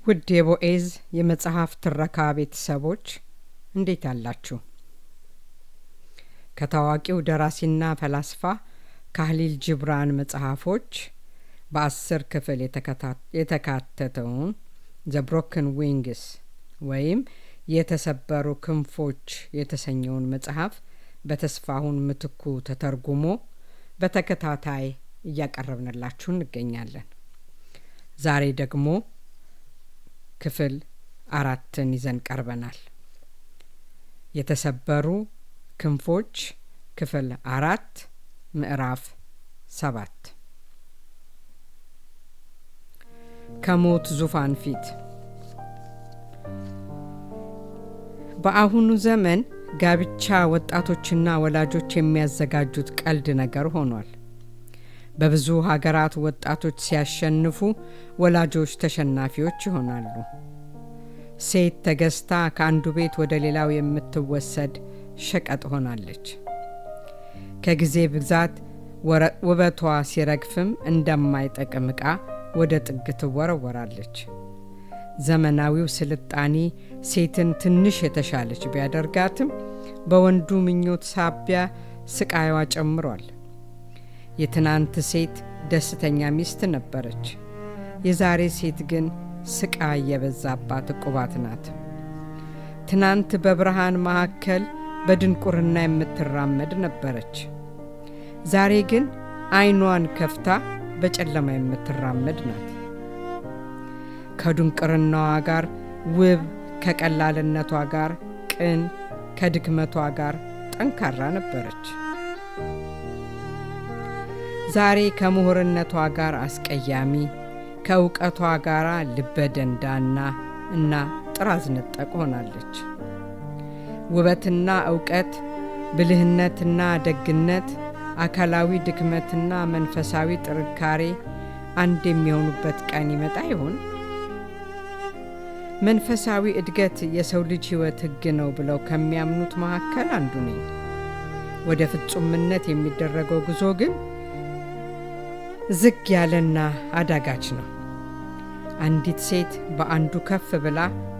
ውድ የቦኤዝ የመጽሐፍ ትረካ ቤተሰቦች እንዴት አላችሁ? ከታዋቂው ደራሲና ፈላስፋ ካህሊል ጂብራን መጽሐፎች በ10 ክፍል የተካተተውን ዘ ብሮከን ዊንግስ ወይም የተሰበሩ ክንፎች የተሰኘውን መጽሐፍ በተስፋሁን ምትኩ ተተርጉሞ በተከታታይ እያቀረብንላችሁ እንገኛለን። ዛሬ ደግሞ ክፍል 4 ይዘን ቀርበናል። የተሰበሩ ክንፎች ክፍል 4 ምዕራፍ 7 ከሞት ዙፋን ፊት። በአሁኑ ዘመን ጋብቻ ወጣቶችና ወላጆች የሚያዘጋጁት ቀልድ ነገር ሆኗል። በብዙ ሀገራት ወጣቶች ሲያሸንፉ ወላጆች ተሸናፊዎች ይሆናሉ። ሴት ተገዝታ ከአንዱ ቤት ወደ ሌላው የምትወሰድ ሸቀጥ ሆናለች። ከጊዜ ብዛት ውበቷ ሲረግፍም እንደማይጠቅም ዕቃ ወደ ጥግ ትወረወራለች። ዘመናዊው ስልጣኔ ሴትን ትንሽ የተሻለች ቢያደርጋትም በወንዱ ምኞት ሳቢያ ስቃይዋ ጨምሯል። የትናንት ሴት ደስተኛ ሚስት ነበረች። የዛሬ ሴት ግን ስቃይ የበዛባት ዕቁባት ናት። ትናንት በብርሃን መካከል በድንቁርና የምትራመድ ነበረች። ዛሬ ግን ዓይኗን ከፍታ በጨለማ የምትራመድ ናት። ከድንቁርናዋ ጋር ውብ፣ ከቀላልነቷ ጋር ቅን፣ ከድክመቷ ጋር ጠንካራ ነበረች። ዛሬ ከምሁርነቷ ጋር አስቀያሚ፣ ከእውቀቷ ጋር ልበደንዳና እና ጥራዝ ነጠቅ ሆናለች። ውበትና እውቀት፣ ብልህነትና ደግነት፣ አካላዊ ድክመትና መንፈሳዊ ጥንካሬ አንድ የሚሆኑበት ቀን ይመጣ ይሆን? መንፈሳዊ እድገት የሰው ልጅ ሕይወት ሕግ ነው ብለው ከሚያምኑት መካከል አንዱ ነኝ። ወደ ፍጹምነት የሚደረገው ጉዞ ግን ዝግ ያለና አዳጋች ነው። አንዲት ሴት በአንዱ ከፍ ብላ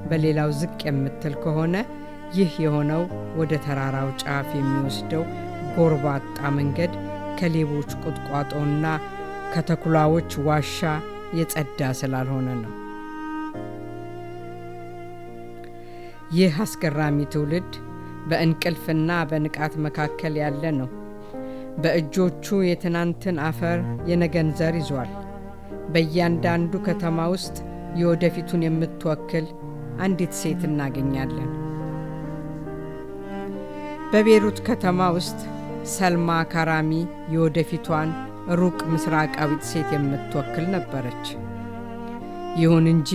በሌላው ዝቅ የምትል ከሆነ ይህ የሆነው ወደ ተራራው ጫፍ የሚወስደው ጎርባጣ መንገድ ከሌቦች ቁጥቋጦና ከተኩላዎች ዋሻ የጸዳ ስላልሆነ ነው። ይህ አስገራሚ ትውልድ በእንቅልፍና በንቃት መካከል ያለ ነው። በእጆቹ የትናንትን አፈር የነገን ዘር ይዟል። በእያንዳንዱ ከተማ ውስጥ የወደፊቱን የምትወክል አንዲት ሴት እናገኛለን። በቤሩት ከተማ ውስጥ ሰልማ ካራሚ የወደፊቷን ሩቅ ምስራቃዊት ሴት የምትወክል ነበረች። ይሁን እንጂ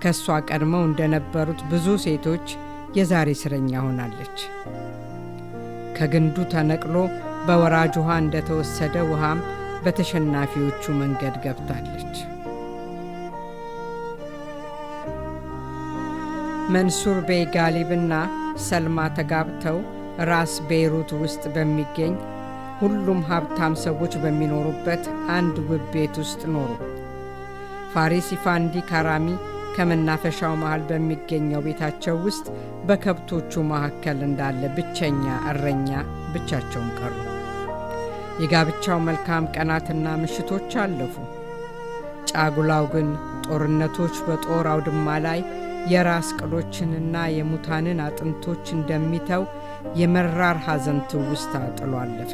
ከሷ ቀድመው እንደነበሩት ብዙ ሴቶች የዛሬ እስረኛ ሆናለች። ከግንዱ ተነቅሎ በወራጅ ውሃ እንደተወሰደ ውሃም በተሸናፊዎቹ መንገድ ገብታለች። መንሱር ቤይ ጋሊብና ሰልማ ተጋብተው ራስ ቤይሩት ውስጥ በሚገኝ ሁሉም ሀብታም ሰዎች በሚኖሩበት አንድ ውብ ቤት ውስጥ ኖሩ። ፋሪስ ኢፋንዲ ካራሚ ከመናፈሻው መሃል በሚገኘው ቤታቸው ውስጥ በከብቶቹ መካከል እንዳለ ብቸኛ እረኛ ብቻቸውን ቀሩ። የጋብቻው መልካም ቀናትና ምሽቶች አለፉ። ጫጉላው ግን ጦርነቶች በጦር አውድማ ላይ የራስ ቅሎችንና የሙታንን አጥንቶች እንደሚተው የመራር ሐዘን ትውስታ ጥሎ አለፈ።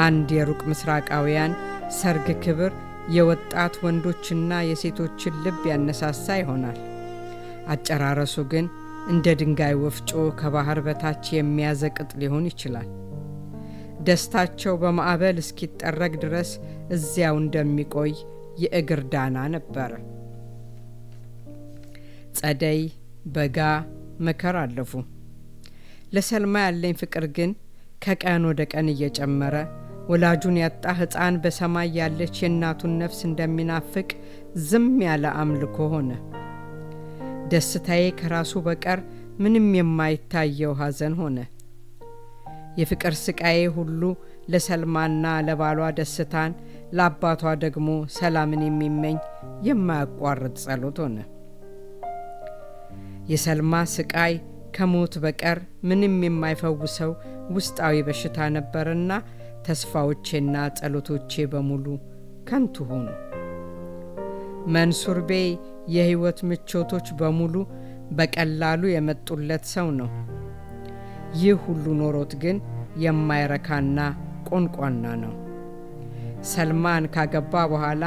አንድ የሩቅ ምስራቃውያን ሰርግ ክብር የወጣት ወንዶችና የሴቶችን ልብ ያነሳሳ ይሆናል። አጨራረሱ ግን እንደ ድንጋይ ወፍጮ ከባህር በታች የሚያዘቅጥ ሊሆን ይችላል። ደስታቸው በማዕበል እስኪጠረግ ድረስ እዚያው እንደሚቆይ የእግር ዳና ነበረ። ጸደይ፣ በጋ፣ መከር አለፉ። ለሰልማ ያለኝ ፍቅር ግን ከቀን ወደ ቀን እየጨመረ ወላጁን ያጣ ሕፃን በሰማይ ያለች የእናቱን ነፍስ እንደሚናፍቅ ዝም ያለ አምልኮ ሆነ። ደስታዬ ከራሱ በቀር ምንም የማይታየው ሐዘን ሆነ። የፍቅር ስቃዬ ሁሉ ለሰልማና ለባሏ ደስታን ለአባቷ ደግሞ ሰላምን የሚመኝ የማያቋርጥ ጸሎት ሆነ። የሰልማ ስቃይ ከሞት በቀር ምንም የማይፈውሰው ውስጣዊ በሽታ ነበርና ተስፋዎቼና ጸሎቶቼ በሙሉ ከንቱ ሆኑ። መንሱር ቤይ የህይወት ምቾቶች በሙሉ በቀላሉ የመጡለት ሰው ነው። ይህ ሁሉ ኖሮት ግን የማይረካና ቆንቋና ነው። ሰልማን ካገባ በኋላ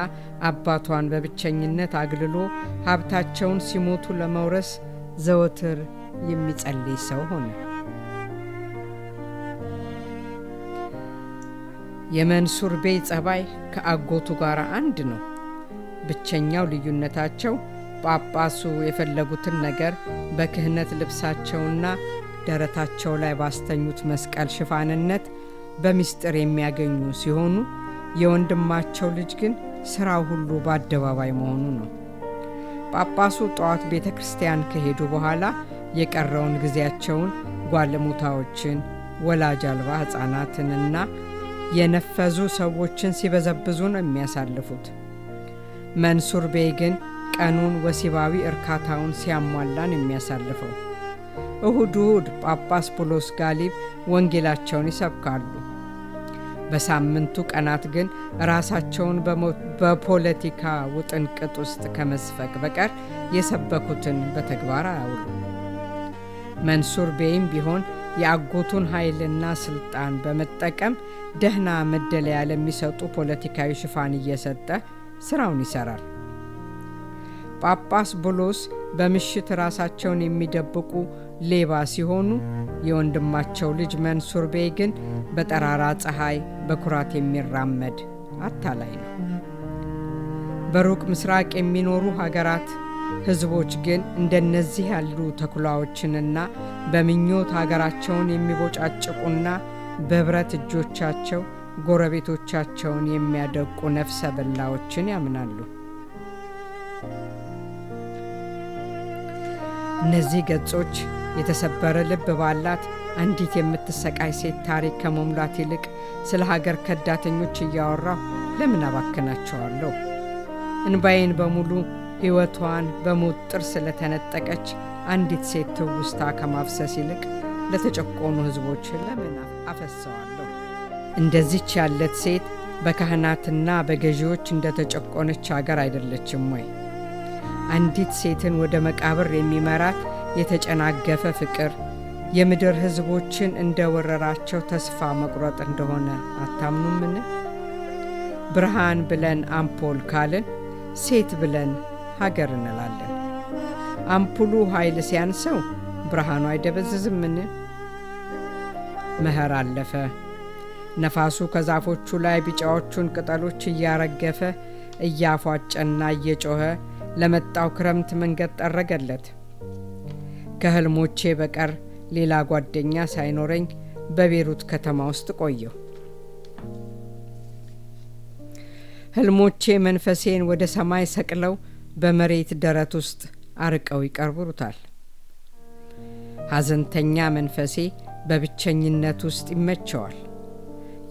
አባቷን በብቸኝነት አግልሎ ሀብታቸውን ሲሞቱ ለመውረስ ዘወትር የሚጸልይ ሰው ሆነ። የመንሱር ቤይ ጸባይ ከአጎቱ ጋር አንድ ነው። ብቸኛው ልዩነታቸው ጳጳሱ የፈለጉትን ነገር በክህነት ልብሳቸውና ደረታቸው ላይ ባስተኙት መስቀል ሽፋንነት በሚስጥር የሚያገኙ ሲሆኑ የወንድማቸው ልጅ ግን ስራው ሁሉ በአደባባይ መሆኑ ነው። ጳጳሱ ጠዋት ቤተ ክርስቲያን ከሄዱ በኋላ የቀረውን ጊዜያቸውን ጓለሙታዎችን፣ ወላጅ አልባ ሕፃናትንና የነፈዙ ሰዎችን ሲበዘብዙ ነው የሚያሳልፉት። መንሱር ቤይ ግን ቀኑን ወሲባዊ እርካታውን ሲያሟላን የሚያሳልፈው። እሁድ ጳጳስ ቡሎስ ጋሊብ ወንጌላቸውን ይሰብካሉ። በሳምንቱ ቀናት ግን ራሳቸውን በፖለቲካ ውጥንቅጥ ውስጥ ከመስፈቅ በቀር የሰበኩትን በተግባር አያውሉ። መንሱር ቤይም ቢሆን የአጎቱን ኃይልና ስልጣን በመጠቀም ደህና መደለያ ለሚሰጡ ፖለቲካዊ ሽፋን እየሰጠ ስራውን ይሰራል። ጳጳስ ቡሎስ በምሽት ራሳቸውን የሚደብቁ ሌባ ሲሆኑ የወንድማቸው ልጅ መንሱር ቤይ ግን በጠራራ ፀሐይ በኩራት የሚራመድ አታላይ ነው። በሩቅ ምስራቅ የሚኖሩ ሀገራት ህዝቦች ግን እንደነዚህ ያሉ ተኩላዎችንና በምኞት ሀገራቸውን የሚቦጫጭቁና በብረት እጆቻቸው ጎረቤቶቻቸውን የሚያደቁ ነፍሰ በላዎችን ያምናሉ። እነዚህ ገጾች የተሰበረ ልብ ባላት አንዲት የምትሰቃይ ሴት ታሪክ ከመሙላት ይልቅ ስለ ሀገር ከዳተኞች እያወራሁ ለምን አባክናቸዋለሁ? እንባዬን በሙሉ ሕይወቷን በሞት ጥርስ ስለተነጠቀች አንዲት ሴት ትውስታ ከማፍሰስ ይልቅ ለተጨቆኑ ህዝቦች ለምን አፈሰዋለሁ? እንደዚች ያለት ሴት በካህናትና በገዢዎች እንደተጨቆነች ሀገር አይደለችም ወይ? አንዲት ሴትን ወደ መቃብር የሚመራት የተጨናገፈ ፍቅር የምድር ህዝቦችን እንደወረራቸው ተስፋ መቁረጥ እንደሆነ አታምኑምን? ብርሃን ብለን አምፖል ካልን ሴት ብለን ሀገር እንላለን። አምፑሉ ኃይል ሲያንሰው ብርሃኑ አይደበዝዝምን? መኸር አለፈ። ነፋሱ ከዛፎቹ ላይ ቢጫዎቹን ቅጠሎች እያረገፈ እያፏጨና እየጮኸ ለመጣው ክረምት መንገድ ጠረገለት። ከህልሞቼ በቀር ሌላ ጓደኛ ሳይኖረኝ በቤሩት ከተማ ውስጥ ቆየሁ። ህልሞቼ መንፈሴን ወደ ሰማይ ሰቅለው በመሬት ደረት ውስጥ አርቀው ይቀርቡታል። ሐዘንተኛ መንፈሴ በብቸኝነት ውስጥ ይመቸዋል።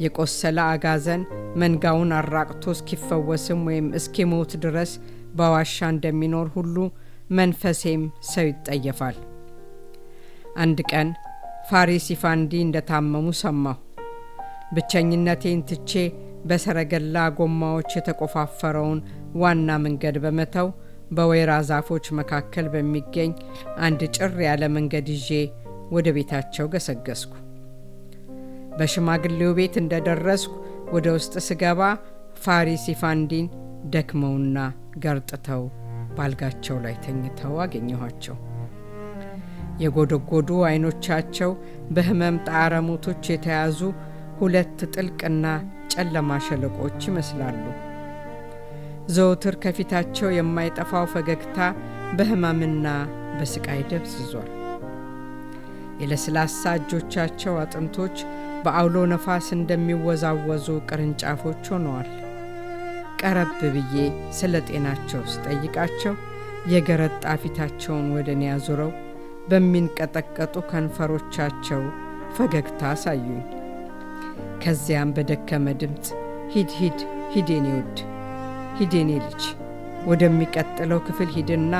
የቆሰለ አጋዘን መንጋውን አራቅቶ እስኪፈወስም ወይም እስኪሞት ድረስ በዋሻ እንደሚኖር ሁሉ መንፈሴም ሰው ይጠየፋል። አንድ ቀን ፋሪስ ኢፋንዲ እንደታመሙ ሰማሁ። ብቸኝነቴን ትቼ በሰረገላ ጎማዎች የተቆፋፈረውን ዋና መንገድ በመተው በወይራ ዛፎች መካከል በሚገኝ አንድ ጭር ያለ መንገድ ይዤ ወደ ቤታቸው ገሰገስኩ። በሽማግሌው ቤት እንደደረስኩ ወደ ውስጥ ስገባ ፋሪስ ኢፋንዲን ደክመውና ገርጥተው ባልጋቸው ላይ ተኝተው አገኘኋቸው። የጎደጎዱ አይኖቻቸው በህመም ጣረሞቶች የተያዙ ሁለት ጥልቅና ጨለማ ሸለቆች ይመስላሉ። ዘውትር ከፊታቸው የማይጠፋው ፈገግታ በህመምና በስቃይ ደብዝዟል። የለስላሳ እጆቻቸው አጥንቶች በአውሎ ነፋስ እንደሚወዛወዙ ቅርንጫፎች ሆነዋል። ቀረብ ብዬ ስለ ጤናቸው ስጠይቃቸው የገረጣ ፊታቸውን ወደ እኔ አዙረው በሚንቀጠቀጡ ከንፈሮቻቸው ፈገግታ አሳዩኝ። ከዚያም በደከመ ድምፅ ሂድ የኔ ውድ፣ ሂድ የኔ ልጅ፣ ወደሚቀጥለው ክፍል ሂድና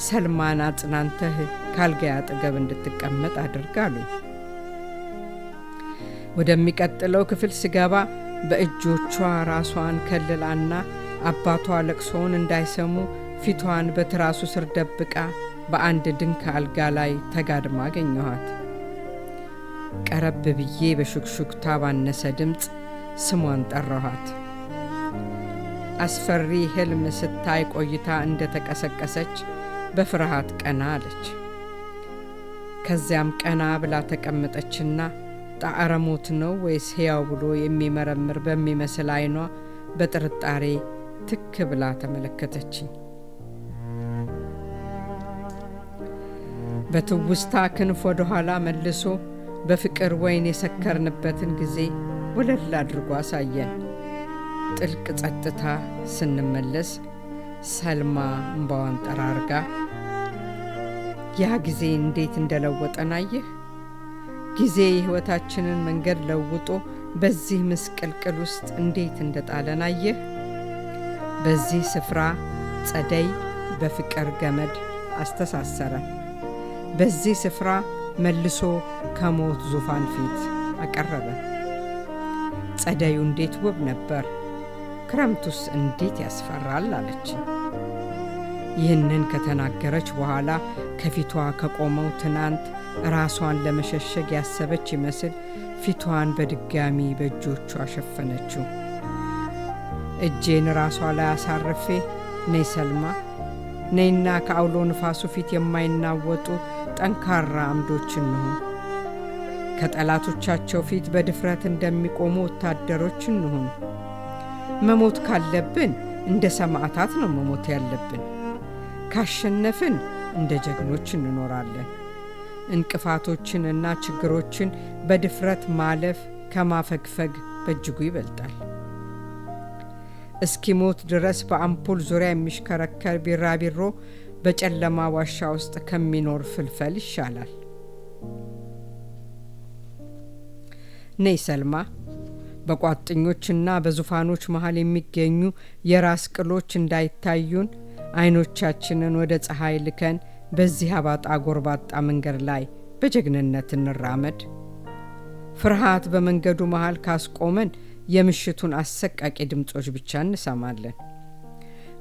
ሰልማን አጽናንተህ ካልጋዬ አጠገብ እንድትቀመጥ አድርጋሉኝ። ወደሚቀጥለው ክፍል ስገባ በእጆቿ ራሷን ከልላና አባቷ ለቅሶውን እንዳይሰሙ ፊቷን በትራሱ ስር ደብቃ በአንድ ድንክ አልጋ ላይ ተጋድማ አገኘኋት። ቀረብ ብዬ በሹክሹክታ ባነሰ ድምፅ ስሟን ጠራኋት። አስፈሪ ህልም ስታይ ቆይታ እንደተቀሰቀሰች በፍርሃት ቀና አለች። ከዚያም ቀና ብላ ተቀመጠችና ጣዕረ ሞት ነው ወይስ ሕያው ብሎ የሚመረምር በሚመስል ዓይኗ በጥርጣሬ ትክ ብላ ተመለከተችኝ። በትውስታ ክንፍ ወደ ኋላ መልሶ በፍቅር ወይን የሰከርንበትን ጊዜ ወለል አድርጎ አሳየን። ጥልቅ ጸጥታ ስንመለስ ሰልማ እምባዋን ጠራርጋ ያ ጊዜ እንዴት እንደለወጠን አየህ? ጊዜ የሕይወታችንን መንገድ ለውጦ በዚህ ምስቅልቅል ውስጥ እንዴት እንደጣለን አየህ? በዚህ ስፍራ ጸደይ በፍቅር ገመድ አስተሳሰረን። በዚህ ስፍራ መልሶ ከሞት ዙፋን ፊት አቀረበን። ጸደዩ እንዴት ውብ ነበር፣ ክረምቱስ እንዴት ያስፈራል አለች። ይህንን ከተናገረች በኋላ ከፊቷ ከቆመው ትናንት ራሷን ለመሸሸግ ያሰበች ይመስል ፊቷን በድጋሚ በእጆቿ ሸፈነችው። እጄን ራሷ ላይ አሳርፌ ነይ ሰልማ፣ ነይና ከአውሎ ንፋሱ ፊት የማይናወጡ ጠንካራ አምዶች እንሁን። ከጠላቶቻቸው ፊት በድፍረት እንደሚቆሙ ወታደሮች እንሁን። መሞት ካለብን እንደ ሰማዕታት ነው መሞት ያለብን። ካሸነፍን እንደ ጀግኖች እንኖራለን። እንቅፋቶችንና ችግሮችን በድፍረት ማለፍ ከማፈግፈግ በእጅጉ ይበልጣል። እስኪሞት ድረስ በአምፖል ዙሪያ የሚሽከረከር ቢራቢሮ በጨለማ ዋሻ ውስጥ ከሚኖር ፍልፈል ይሻላል። ነይ ሰልማ፣ በቋጥኞችና በዙፋኖች መሃል የሚገኙ የራስ ቅሎች እንዳይታዩን ዓይኖቻችንን ወደ ፀሐይ ልከን በዚህ አባጣ ጎርባጣ መንገድ ላይ በጀግንነት እንራመድ። ፍርሃት በመንገዱ መሃል ካስቆመን የምሽቱን አሰቃቂ ድምጾች ብቻ እንሰማለን።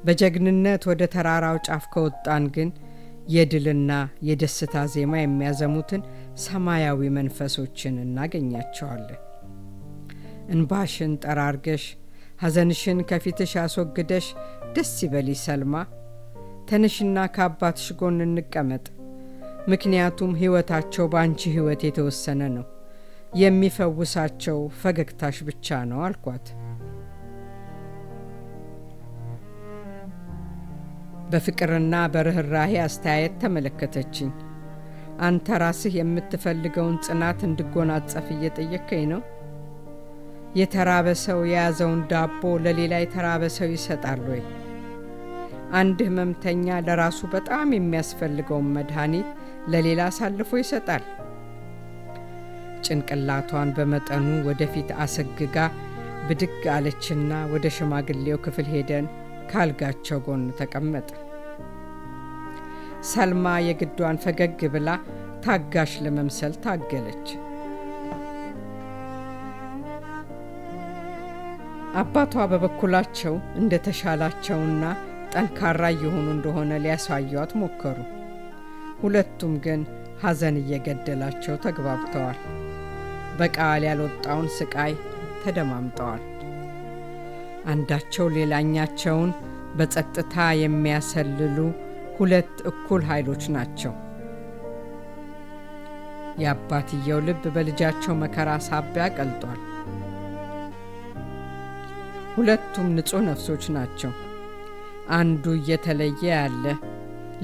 በጀግንነት ወደ ተራራው ጫፍ ከወጣን ግን የድልና የደስታ ዜማ የሚያዘሙትን ሰማያዊ መንፈሶችን እናገኛቸዋለን። እንባሽን ጠራርገሽ ሐዘንሽን ከፊትሽ አስወግደሽ ደስ ይበልሽ ሰልማ፣ ተነሽና ከአባትሽ ጎን እንቀመጥ። ምክንያቱም ሕይወታቸው በአንቺ ሕይወት የተወሰነ ነው። የሚፈውሳቸው ፈገግታሽ ብቻ ነው አልኳት። በፍቅርና በርህራሄ አስተያየት ተመለከተችኝ። አንተ ራስህ የምትፈልገውን ጽናት እንድጎናጸፍ እየጠየከኝ ነው? የተራበ ሰው የያዘውን ዳቦ ለሌላ የተራበ ሰው ይሰጣል ወይ? አንድ ህመምተኛ ለራሱ በጣም የሚያስፈልገውን መድኃኒት ለሌላ አሳልፎ ይሰጣል? ጭንቅላቷን በመጠኑ ወደፊት አሰግጋ ብድግ አለችና ወደ ሽማግሌው ክፍል ሄደን ካልጋቸው ጎን ተቀመጠ። ሰልማ የግዷን ፈገግ ብላ ታጋሽ ለመምሰል ታገለች። አባቷ በበኩላቸው እንደተሻላቸውና ጠንካራ እየሆኑ እንደሆነ ሊያሳዩት ሞከሩ። ሁለቱም ግን ሐዘን እየገደላቸው ተግባብተዋል። በቃል ያልወጣውን ስቃይ ተደማምጠዋል። አንዳቸው ሌላኛቸውን በጸጥታ የሚያሰልሉ ሁለት እኩል ኃይሎች ናቸው። የአባትየው ልብ በልጃቸው መከራ ሳቢያ ቀልጧል። ሁለቱም ንጹሕ ነፍሶች ናቸው። አንዱ እየተለየ ያለ፣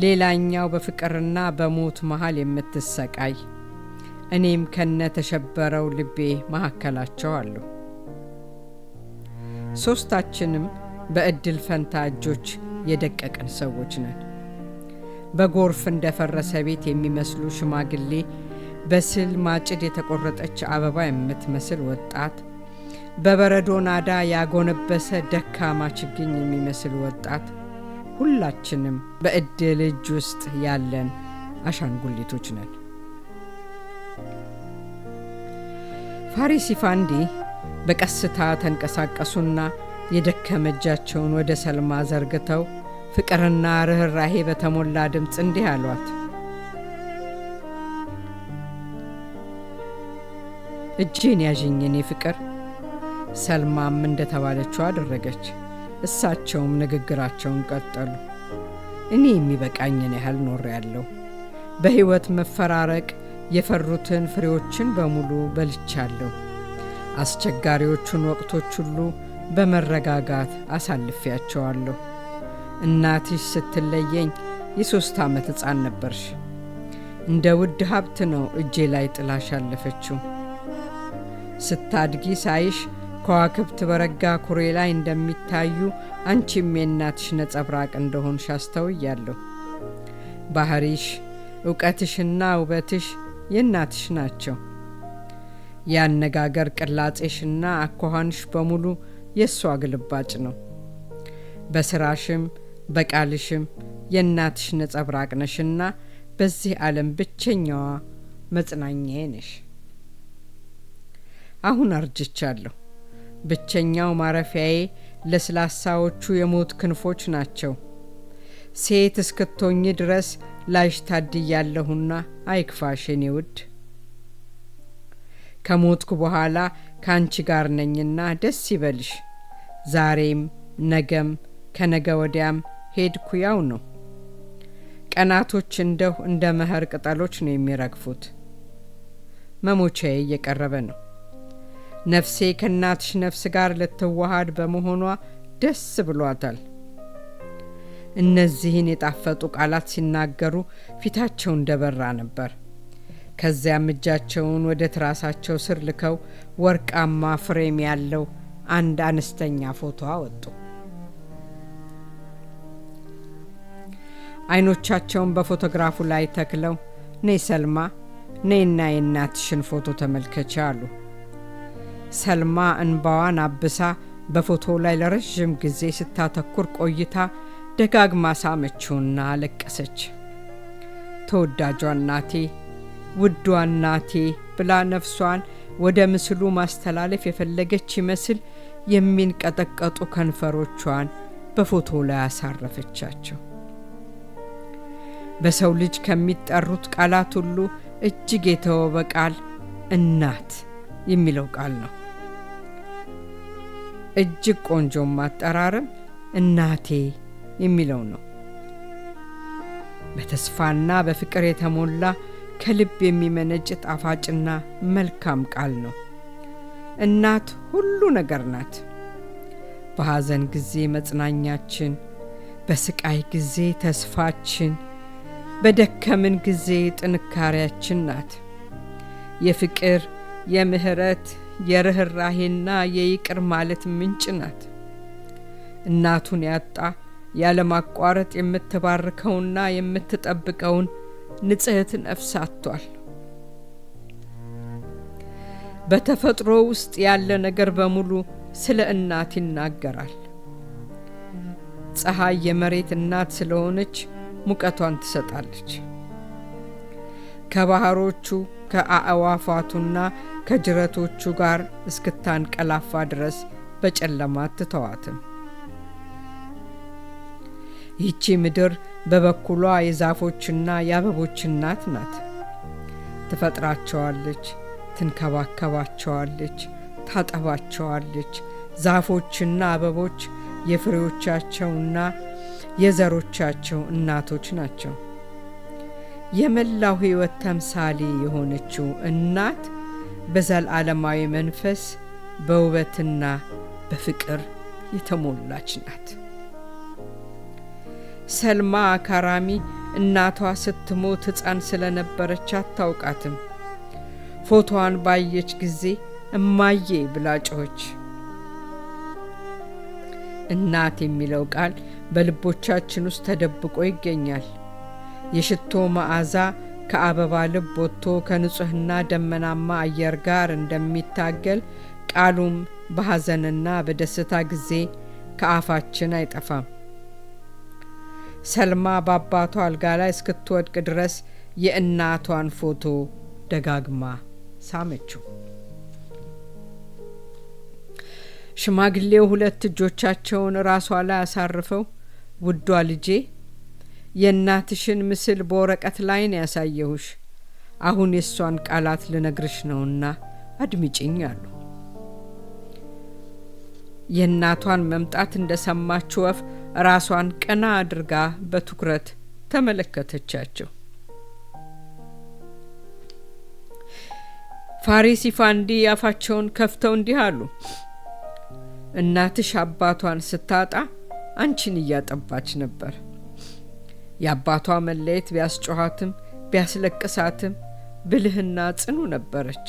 ሌላኛው በፍቅርና በሞት መሃል የምትሰቃይ። እኔም ከነ ተሸበረው ልቤ መካከላቸው አለሁ። ሦስታችንም በእድል ፈንታ እጆች የደቀቅን ሰዎች ነን። በጎርፍ እንደፈረሰ ቤት የሚመስሉ ሽማግሌ፣ በስል ማጭድ የተቆረጠች አበባ የምትመስል ወጣት፣ በበረዶ ናዳ ያጎነበሰ ደካማ ችግኝ የሚመስል ወጣት ሁላችንም በእድል እጅ ውስጥ ያለን አሻንጉሊቶች ነን። ፋሪስ ኢፋንዲ በቀስታ ተንቀሳቀሱና የደከመ እጃቸውን ወደ ሰልማ ዘርግተው ፍቅርና ርህራሄ በተሞላ ድምፅ እንዲህ አሏት። እጄን ያዥኝ የኔ ፍቅር። ሰልማም እንደተባለችው አደረገች። እሳቸውም ንግግራቸውን ቀጠሉ። እኔ የሚበቃኝን ያህል ኖሬያለሁ። በሕይወት መፈራረቅ የፈሩትን ፍሬዎችን በሙሉ በልቻለሁ። አስቸጋሪዎቹን ወቅቶች ሁሉ በመረጋጋት አሳልፌያቸዋለሁ። እናትሽ ስትለየኝ የ3 ዓመት ሕፃን ነበርሽ። እንደ ውድ ሀብት ነው እጄ ላይ ጥላሽ ያለፈችው። ስታድጊ ሳይሽ ከዋክብት በረጋ ኩሬ ላይ እንደሚታዩ አንቺም የእናትሽ ነጸብራቅ እንደሆንሽ አስተውያለሁ። ባህሪሽ፣ ዕውቀትሽና ውበትሽ የእናትሽ ናቸው። የአነጋገር ቅላጼሽና አኳኋንሽ በሙሉ የእሷ ግልባጭ ነው። በስራሽም በቃልሽም የእናትሽ ነጸብራቅ ነሽና በዚህ ዓለም ብቸኛዋ መጽናኛዬ ነሽ። አሁን አርጅቻለሁ። ብቸኛው ማረፊያዬ ለስላሳዎቹ የሞት ክንፎች ናቸው። ሴት እስክትሆኚ ድረስ ላይሽ ታድያለሁና አይክፋሽ የኔ ውድ። ከሞትኩ በኋላ ካንቺ ጋር ነኝና ደስ ይበልሽ። ዛሬም ነገም ከነገ ወዲያም ሄድኩ ያው ነው። ቀናቶች እንደው እንደ መኸር ቅጠሎች ነው የሚረግፉት። መሞቻዬ እየቀረበ ነው። ነፍሴ ከእናትሽ ነፍስ ጋር ልትዋሃድ በመሆኗ ደስ ብሏታል። እነዚህን የጣፈጡ ቃላት ሲናገሩ ፊታቸው እንደበራ ነበር። ከዚያም እጃቸውን ወደ ትራሳቸው ስር ልከው ወርቃማ ፍሬም ያለው አንድ አነስተኛ ፎቶ አወጡ። አይኖቻቸውን በፎቶግራፉ ላይ ተክለው ነይ ሰልማ፣ ነይና የእናትሽን ፎቶ ተመልከች አሉ። ሰልማ እንባዋን አብሳ በፎቶው ላይ ለረጅም ጊዜ ስታተኩር ቆይታ ደጋግማ ሳመችውና አለቀሰች። ተወዳጇ እናቴ፣ ውዷ እናቴ ብላ ነፍሷን ወደ ምስሉ ማስተላለፍ የፈለገች ይመስል የሚንቀጠቀጡ ከንፈሮቿን በፎቶው ላይ አሳረፈቻቸው። በሰው ልጅ ከሚጠሩት ቃላት ሁሉ እጅግ የተወበ ቃል እናት የሚለው ቃል ነው። እጅግ ቆንጆም አጠራርም እናቴ የሚለው ነው። በተስፋና በፍቅር የተሞላ ከልብ የሚመነጭ ጣፋጭና መልካም ቃል ነው። እናት ሁሉ ነገር ናት። በሐዘን ጊዜ መጽናኛችን፣ በስቃይ ጊዜ ተስፋችን፣ በደከምን ጊዜ ጥንካሬያችን ናት። የፍቅር፣ የምህረት፣ የርህራሄና የይቅር ማለት ምንጭ ናት። እናቱን ያጣ ያለማቋረጥ የምትባርከውና የምትጠብቀውን ንጽሕት ነፍስ አጥቷል። በተፈጥሮ ውስጥ ያለ ነገር በሙሉ ስለ እናት ይናገራል። ፀሐይ የመሬት እናት ስለሆነች ሙቀቷን ትሰጣለች። ከባህሮቹ ከአእዋፋቱና ከጅረቶቹ ጋር እስክታንቀላፋ ድረስ በጨለማ አትተዋትም። ይህቺ ምድር በበኩሏ የዛፎችና የአበቦች እናት ናት። ትፈጥራቸዋለች፣ ትንከባከባቸዋለች፣ ታጠባቸዋለች። ዛፎችና አበቦች የፍሬዎቻቸውና የዘሮቻቸው እናቶች ናቸው። የመላው ሕይወት ተምሳሌ የሆነችው እናት በዘላለማዊ መንፈስ በውበትና በፍቅር የተሞላች ናት። ሰልማ ካራሚ እናቷ ስትሞት ሕፃን ስለነበረች አታውቃትም። ፎቶዋን ባየች ጊዜ እማዬ ብላ ጮኸች። እናት የሚለው ቃል በልቦቻችን ውስጥ ተደብቆ ይገኛል። የሽቶ መዓዛ ከአበባ ልብ ወጥቶ ከንጹህና ደመናማ አየር ጋር እንደሚታገል ቃሉም በሐዘንና በደስታ ጊዜ ከአፋችን አይጠፋም። ሰልማ በአባቷ አልጋ ላይ እስክትወድቅ ድረስ የእናቷን ፎቶ ደጋግማ ሳመችው። ሽማግሌው ሁለት እጆቻቸውን ራሷ ላይ አሳርፈው ውዷ ልጄ የእናትሽን ምስል በወረቀት ላይ ነው ያሳየሁሽ። አሁን የሷን ቃላት ልነግርሽ ነውና አድምጪኝ አሉ። የእናቷን መምጣት እንደሰማች ወፍ ራሷን ቀና አድርጋ በትኩረት ተመለከተቻቸው። ፋሪስ ኢፋንዲ አፋቸውን ከፍተው እንዲህ አሉ። እናትሽ አባቷን ስታጣ አንቺን እያጠባች ነበር። የአባቷ መለየት ቢያስጮኻትም ቢያስለቅሳትም ብልህና ጽኑ ነበረች።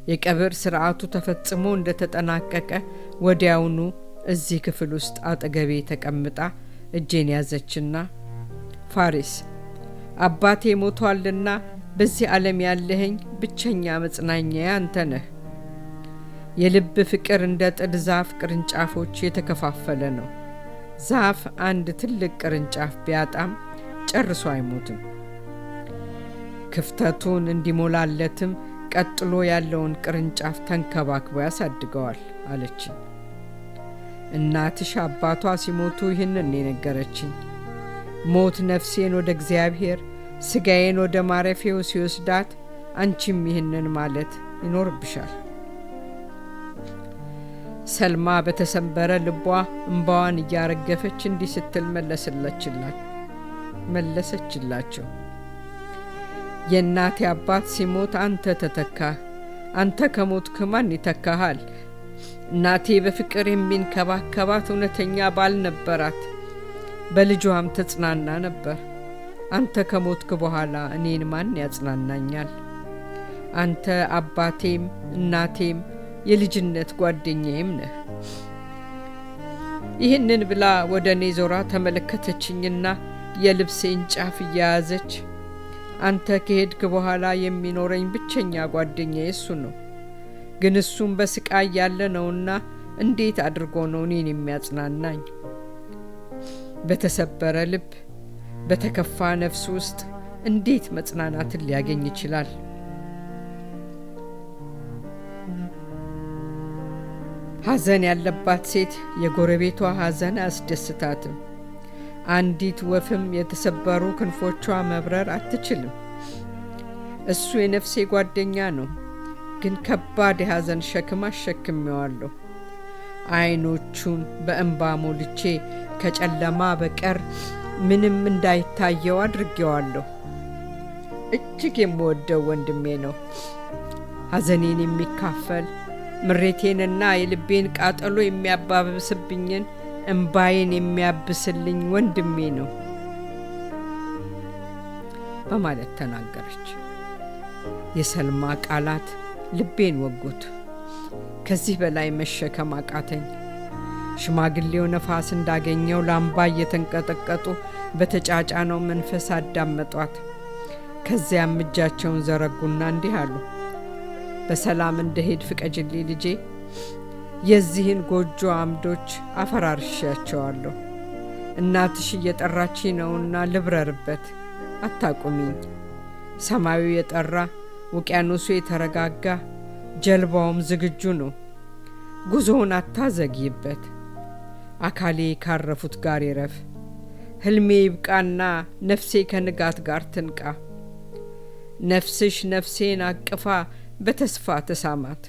የቀብር ስርዓቱ ተፈጽሞ እንደተጠናቀቀ ወዲያውኑ እዚህ ክፍል ውስጥ አጠገቤ ተቀምጣ እጄን ያዘችና ፋሪስ አባቴ ሞቷልና በዚህ ዓለም ያለኸኝ ብቸኛ መጽናኛዬ አንተ ነህ። የልብ ፍቅር እንደ ጥድ ዛፍ ቅርንጫፎች የተከፋፈለ ነው። ዛፍ አንድ ትልቅ ቅርንጫፍ ቢያጣም ጨርሶ አይሞትም። ክፍተቱን እንዲሞላለትም ቀጥሎ ያለውን ቅርንጫፍ ተንከባክቦ ያሳድገዋል አለችኝ። እናትሽ አባቷ ሲሞቱ ይህንን የነገረችኝ። ሞት ነፍሴን ወደ እግዚአብሔር ስጋዬን ወደ ማረፊያው ሲወስዳት አንቺም ይህንን ማለት ይኖርብሻል። ሰልማ በተሰበረ ልቧ እንባዋን እያረገፈች እንዲህ ስትል መለሰችላቸው። የእናቴ አባት ሲሞት አንተ ተተካህ። አንተ ከሞትክ ማን ይተካሃል? እናቴ በፍቅር የሚንከባከባት እውነተኛ ባል ነበራት። በልጇም ተጽናና ነበር። አንተ ከሞትክ በኋላ እኔን ማን ያጽናናኛል? አንተ አባቴም እናቴም የልጅነት ጓደኛዬም ነህ። ይህንን ብላ ወደ እኔ ዞራ ተመለከተችኝና የልብሴን ጫፍ እያያዘች አንተ ከሄድክ በኋላ የሚኖረኝ ብቸኛ ጓደኛዬ እሱ ነው። ግን እሱም በስቃይ ያለ ነውና እንዴት አድርጎ ነው እኔን የሚያጽናናኝ? በተሰበረ ልብ በተከፋ ነፍስ ውስጥ እንዴት መጽናናትን ሊያገኝ ይችላል? ሐዘን ያለባት ሴት የጎረቤቷ ሐዘን አያስደስታትም። አንዲት ወፍም የተሰበሩ ክንፎቿ መብረር አትችልም። እሱ የነፍሴ ጓደኛ ነው፣ ግን ከባድ የሐዘን ሸክም አሸክሜዋለሁ። ዓይኖቹን በእንባ ሞልቼ ከጨለማ በቀር ምንም እንዳይታየው አድርጌዋለሁ። እጅግ የምወደው ወንድሜ ነው። ሐዘኔን የሚካፈል ምሬቴንና የልቤን ቃጠሎ የሚያባብስብኝን እንባዬን የሚያብስልኝ ወንድሜ ነው በማለት ተናገረች። የሰልማ ቃላት ልቤን ወጉት። ከዚህ በላይ መሸከም አቃተኝ። ሽማግሌው ነፋስ እንዳገኘው ላምባ እየተንቀጠቀጡ በተጫጫነው መንፈስ አዳመጧት። ከዚያም እጃቸውን ዘረጉና እንዲህ አሉ። በሰላም እንደሄድ ፍቀጅልኝ ልጄ። የዚህን ጎጆ አምዶች አፈራርሻቸዋለሁ። እናትሽ እየጠራች ነውና ልብረርበት፣ አታቁሚኝ። ሰማዩ የጠራ ውቅያኖሱ የተረጋጋ ጀልባውም ዝግጁ ነው። ጉዞውን አታዘግይበት። አካሌ ካረፉት ጋር ይረፍ። ህልሜ ይብቃና ነፍሴ ከንጋት ጋር ትንቃ። ነፍስሽ ነፍሴን አቅፋ በተስፋ ተሳማት።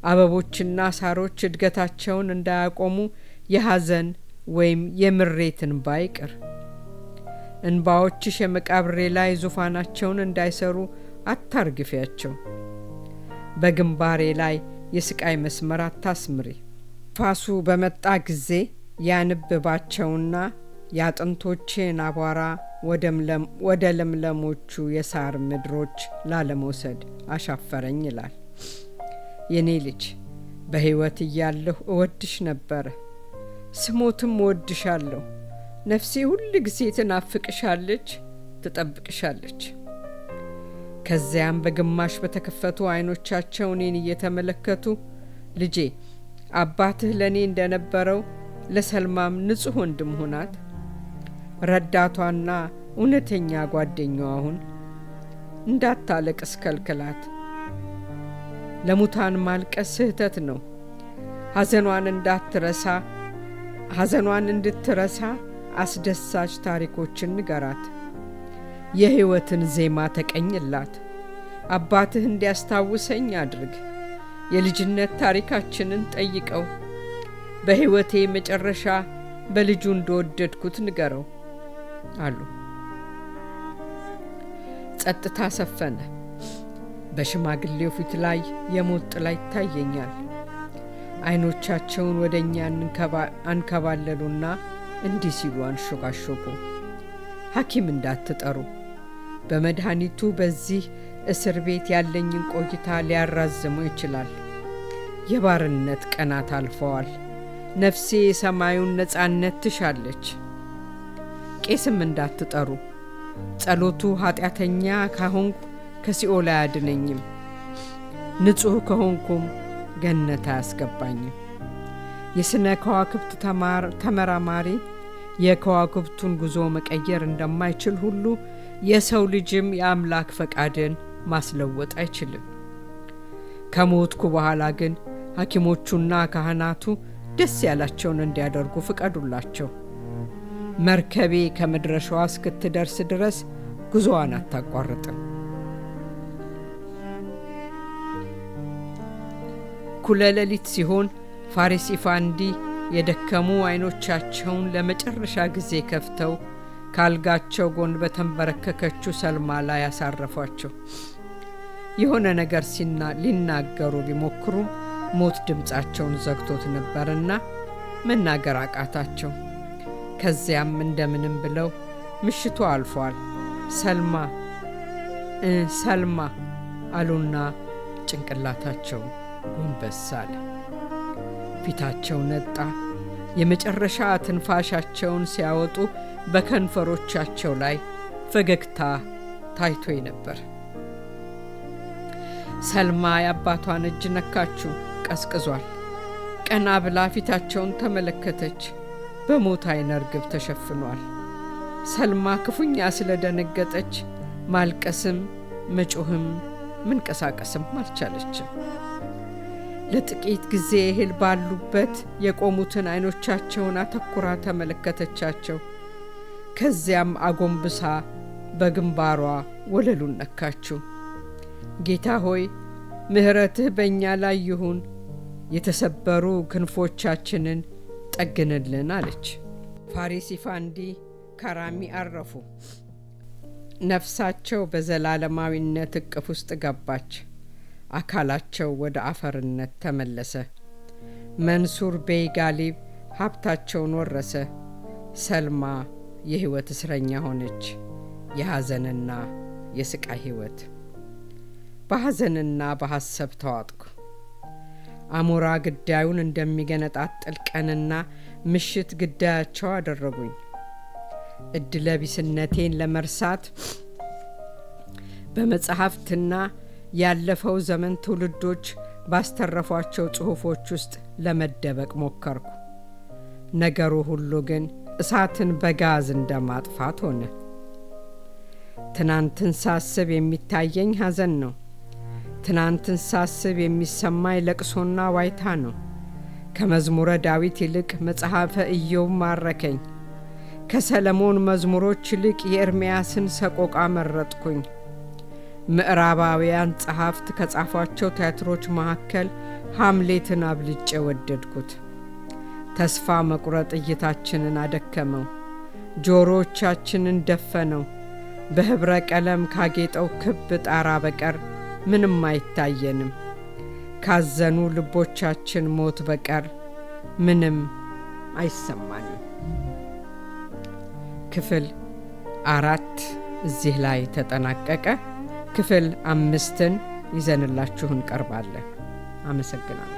አበቦችና ሳሮች እድገታቸውን እንዳያቆሙ የሐዘን ወይም የምሬት እንባ ይቅር። እንባዎችሽ የመቃብሬ ላይ ዙፋናቸውን እንዳይሰሩ አታርግፊያቸው። በግንባሬ ላይ የስቃይ መስመር አታስምሪ። ፋሱ በመጣ ጊዜ ያንብባቸውና የአጥንቶቼን አቧራ ወደ ለምለሞቹ የሳር ምድሮች ላለመውሰድ አሻፈረኝ ይላል። የኔ ልጅ በሕይወት እያለሁ እወድሽ ነበረ፣ ስሞትም እወድሻለሁ። ነፍሴ ሁል ጊዜ ትናፍቅሻለች፣ ትጠብቅሻለች። ከዚያም በግማሽ በተከፈቱ ዓይኖቻቸው እኔን እየተመለከቱ ልጄ አባትህ ለኔ እንደነበረው ለሰልማም ንጹሕ ወንድም ሆናት፣ ረዳቷና እውነተኛ ጓደኛዋ ሁን። እንዳታለቅስ ከልክላት። ለሙታን ማልቀስ ስህተት ነው። ሐዘኗን እንድትረሳ አስደሳች ታሪኮችን ንገራት። የሕይወትን ዜማ ተቀኝላት። አባትህ እንዲያስታውሰኝ አድርግ። የልጅነት ታሪካችንን ጠይቀው። በሕይወቴ መጨረሻ በልጁ እንደወደድኩት ንገረው አሉ። ጸጥታ ሰፈነ። በሽማግሌው ፊት ላይ የሞት ጥላ ይታየኛል። ዓይኖቻቸውን ወደኛ አንከባለሉና እንዲህ ሲሉ አንሾካሾኩ። ሐኪም እንዳትጠሩ። በመድኃኒቱ በዚህ እስር ቤት ያለኝን ቆይታ ሊያራዝመው ይችላል። የባርነት ቀናት አልፈዋል። ነፍሴ የሰማዩን ነጻነት ትሻለች። ቄስም እንዳትጠሩ። ጸሎቱ ኃጢአተኛ ከሆንኩ ከሲኦል አያድነኝም። ንጹሕ ከሆንኩም ገነት አያስገባኝም። የሥነ ከዋክብት ተመራማሪ የከዋክብቱን ጉዞ መቀየር እንደማይችል ሁሉ የሰው ልጅም የአምላክ ፈቃድን ማስለወጥ አይችልም። ከሞትኩ በኋላ ግን ሐኪሞቹና ካህናቱ ደስ ያላቸውን እንዲያደርጉ ፍቀዱላቸው። መርከቤ ከመድረሻዋ እስክትደርስ ድረስ ጉዞዋን አታቋርጥም። እኩለ ሌሊት ሲሆን ፋሪስ ኢፋንዲ የደከሙ ዓይኖቻቸውን ለመጨረሻ ጊዜ ከፍተው ካልጋቸው ጎን በተንበረከከችው ሰልማ ላይ ያሳረፏቸው። የሆነ ነገር ሊናገሩ ቢሞክሩም ሞት ድምፃቸውን ዘግቶት ነበርና መናገር አቃታቸው። ከዚያም እንደምንም ብለው ምሽቱ አልፏል፣ ሰልማ አሉና ጭንቅላታቸው ጎንበስ አለ። ፊታቸው ነጣ። የመጨረሻ ትንፋሻቸውን ሲያወጡ በከንፈሮቻቸው ላይ ፈገግታ ታይቶኝ ነበር። ሰልማ የአባቷን እጅ ነካችው። ቀዝቅዟል። ቀና ብላ ፊታቸውን ተመለከተች። በሞት ዓይነ ርግብ ተሸፍኗል። ሰልማ ክፉኛ ስለደነገጠች ማልቀስም መጮህም መንቀሳቀስም አልቻለችም። ለጥቂት ጊዜ ያህል ባሉበት የቆሙትን ዓይኖቻቸውን አተኩራ ተመለከተቻቸው። ከዚያም አጎንብሳ በግንባሯ ወለሉን ነካችው። ጌታ ሆይ ምሕረትህ በእኛ ላይ ይሁን፣ የተሰበሩ ክንፎቻችንን ጠግንልን አለች። ፋሪስ ኢፋንዲ ካራሚ አረፉ። ነፍሳቸው በዘላለማዊነት እቅፍ ውስጥ ገባች። አካላቸው ወደ አፈርነት ተመለሰ። መንሱር ቤይ ጋሊብ ሀብታቸውን ወረሰ። ሰልማ የሕይወት እስረኛ ሆነች። የሐዘንና የስቃይ ሕይወት። በሐዘንና በሐሰብ ተዋጥኩ። አሞራ ግዳዩን እንደሚገነጣጥል ቀንና ምሽት ግዳያቸው አደረጉኝ። እድለቢስነቴን ለመርሳት በመጽሐፍትና ያለፈው ዘመን ትውልዶች ባስተረፏቸው ጽሑፎች ውስጥ ለመደበቅ ሞከርኩ። ነገሩ ሁሉ ግን እሳትን በጋዝ እንደማጥፋት ሆነ። ትናንትን ሳስብ የሚታየኝ ሐዘን ነው። ትናንትን ሳስብ የሚሰማኝ ለቅሶና ዋይታ ነው። ከመዝሙረ ዳዊት ይልቅ መጽሐፈ ኢዮብ ማረከኝ። ከሰለሞን መዝሙሮች ይልቅ የኤርምያስን ሰቆቃ መረጥኩኝ። ምዕራባውያን ጸሐፍት ከጻፏቸው ቲያትሮች መካከል ሃምሌትን አብልጬ ወደድኩት። ተስፋ መቁረጥ እይታችንን አደከመው፣ ጆሮዎቻችንን ደፈነው። በህብረ ቀለም ካጌጠው ክብ ጣራ በቀር ምንም አይታየንም። ካዘኑ ልቦቻችን ሞት በቀር ምንም አይሰማንም። ክፍል 4 እዚህ ላይ ተጠናቀቀ። ክፍል 5ን ይዘንላችሁ እንቀርባለን። አመሰግናለሁ።